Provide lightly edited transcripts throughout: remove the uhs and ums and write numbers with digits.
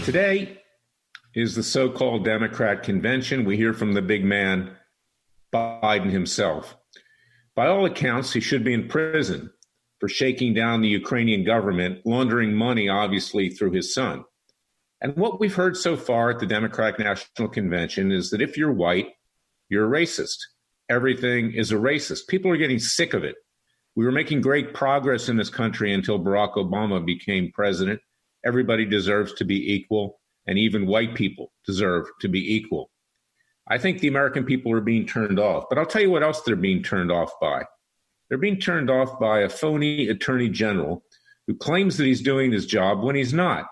Today is the so-called Democrat convention. We hear from the big man, Biden himself. By all accounts, he should be in prison for shaking down the Ukrainian government, laundering money, obviously, through his son. And what we've heard so far at the Democratic National Convention is that if you're white, you're a racist. Everything is a racist. People are getting sick of it. We were making great progress in this country until Barack Obama became president. Everybody deserves to be equal, and even white people deserve to be equal. I think the American people are being turned off. But I'll tell you what else they're being turned off by. They're being turned off by a phony attorney general who claims that he's doing his job when he's not.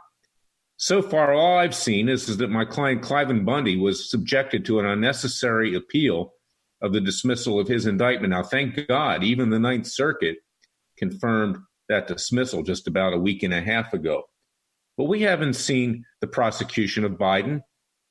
So far, all I've seen is that my client Cliven Bundy was subjected to an unnecessary appeal of the dismissal of his indictment. Now, thank God, even the Ninth Circuit confirmed that dismissal just about a week and a half ago. But we haven't seen the prosecution of Biden.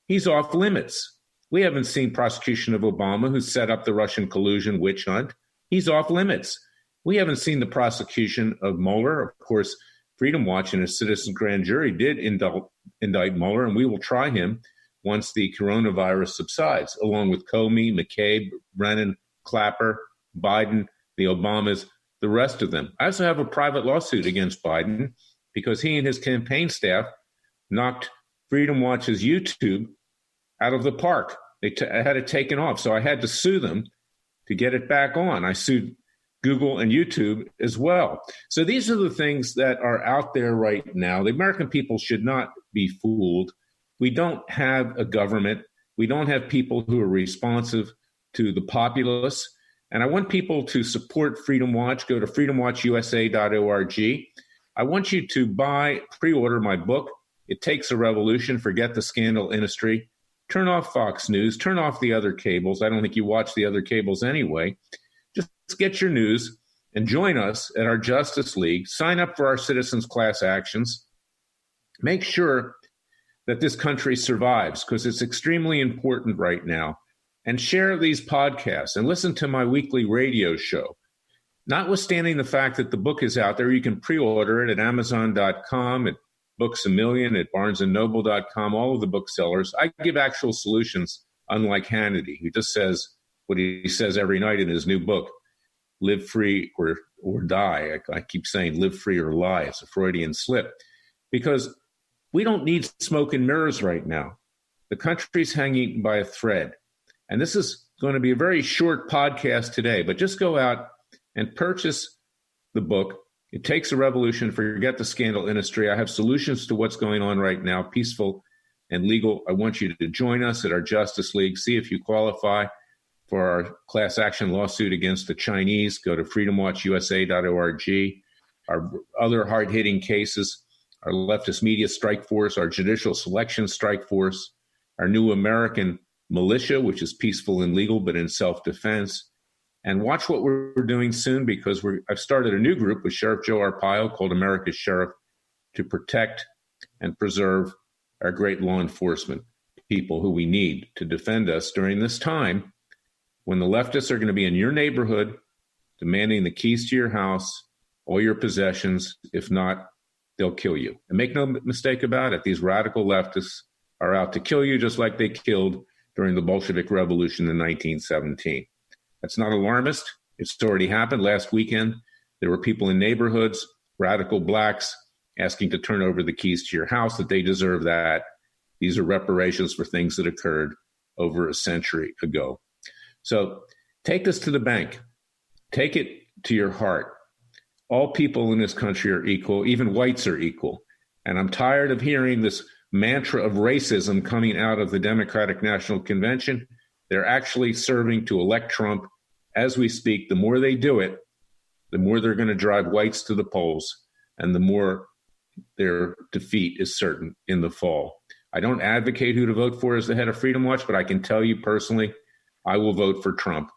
He's off limits. We haven't seen prosecution of Obama, who set up the Russian collusion witch hunt. He's off limits. We haven't seen the prosecution of Mueller. Of course, Freedom Watch and a citizen grand jury did indict Mueller, and we will try him once the coronavirus subsides, along with Comey, McCabe, Brennan, Clapper, Biden, the Obamas, the rest of them. I also have a private lawsuit against Biden because he and his campaign staff knocked Freedom Watch's YouTube out of the park. I had it taken off, so I had to sue them to get it back on. I sued Google and YouTube as well. So these are the things that are out there right now. The American people should not be fooled. We don't have a government. We don't have people who are responsive to the populace. And I want people to support Freedom Watch. Go to freedomwatchusa.org. I want you to pre-order my book, It Takes a Revolution, Forget the Scandal Industry. Turn off Fox News, turn off the other cables. I don't think you watch the other cables anyway. Just get your news and join us at our Justice League. Sign up for our citizens' class actions. Make sure that this country survives, because it's extremely important right now. And share these podcasts and listen to my weekly radio show. Notwithstanding the fact that the book is out there, you can pre-order it at Amazon.com, at Books A Million, at BarnesandNoble.com, all of the booksellers. I give actual solutions, unlike Hannity, who just says what he says every night in his new book, live free or die. I keep saying live free or lie. It's a Freudian slip. Because we don't need smoke and mirrors right now. The country's hanging by a thread. And this is going to be a very short podcast today, but just go out and purchase the book. It Takes a Revolution, Forget the Scandal Industry. I have solutions to what's going on right now, peaceful and legal. I want you to join us at our Justice League. See if you qualify for our class action lawsuit against the Chinese. Go to freedomwatchusa.org. Our other hard-hitting cases, our leftist media strike force, our judicial selection strike force, our new American militia, which is peaceful and legal but in self-defense. And watch what we're doing soon, because I've started a new group with Sheriff Joe Arpaio called America's Sheriff to protect and preserve our great law enforcement people who we need to defend us during this time when the leftists are going to be in your neighborhood demanding the keys to your house, all your possessions. If not, they'll kill you. And make no mistake about it, these radical leftists are out to kill you just like they killed during the Bolshevik Revolution in 1917. That's not alarmist. It's already happened. Last weekend, there were people in neighborhoods, radical blacks, asking to turn over the keys to your house, that they deserve that. These are reparations for things that occurred over a century ago. So take this to the bank. Take it to your heart. All people in this country are equal. Even whites are equal. And I'm tired of hearing this mantra of racism coming out of the Democratic National Convention. They're actually serving to elect Trump as we speak. The more they do it, the more they're going to drive whites to the polls, and the more their defeat is certain in the fall. I don't advocate who to vote for as the head of Freedom Watch, but I can tell you personally, I will vote for Trump.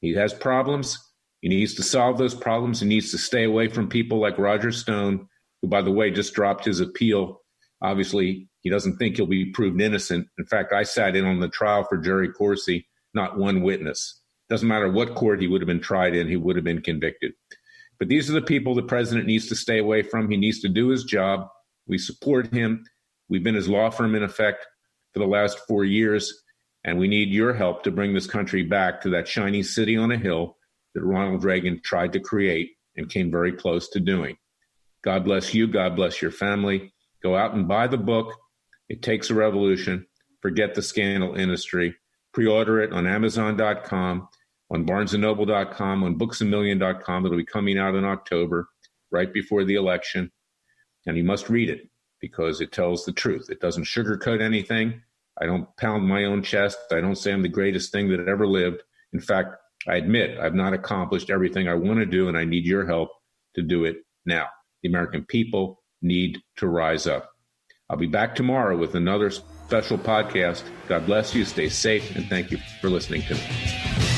He has problems. He needs to solve those problems. He needs to stay away from people like Roger Stone, who, by the way, just dropped his appeal. Obviously, he doesn't think he'll be proven innocent. In fact, I sat in on the trial for Jerry Corsi, not one witness. Doesn't matter what court he would have been tried in, he would have been convicted. But these are the people the president needs to stay away from. He needs to do his job. We support him. We've been his law firm in effect for the last 4 years, and we need your help to bring this country back to that shiny city on a hill that Ronald Reagan tried to create and came very close to doing. God bless you. God bless your family. Go out and buy the book. It Takes a Revolution. Forget the scandal industry. Pre-order it on Amazon.com, on BarnesandNoble.com, on BooksAMillion.com. It'll be coming out in October, right before the election. And you must read it because it tells the truth. It doesn't sugarcoat anything. I don't pound my own chest. I don't say I'm the greatest thing that ever lived. In fact, I admit I've not accomplished everything I want to do, and I need your help to do it now. The American people need to rise up. I'll be back tomorrow with another special podcast. God bless you. Stay safe, and thank you for listening to me.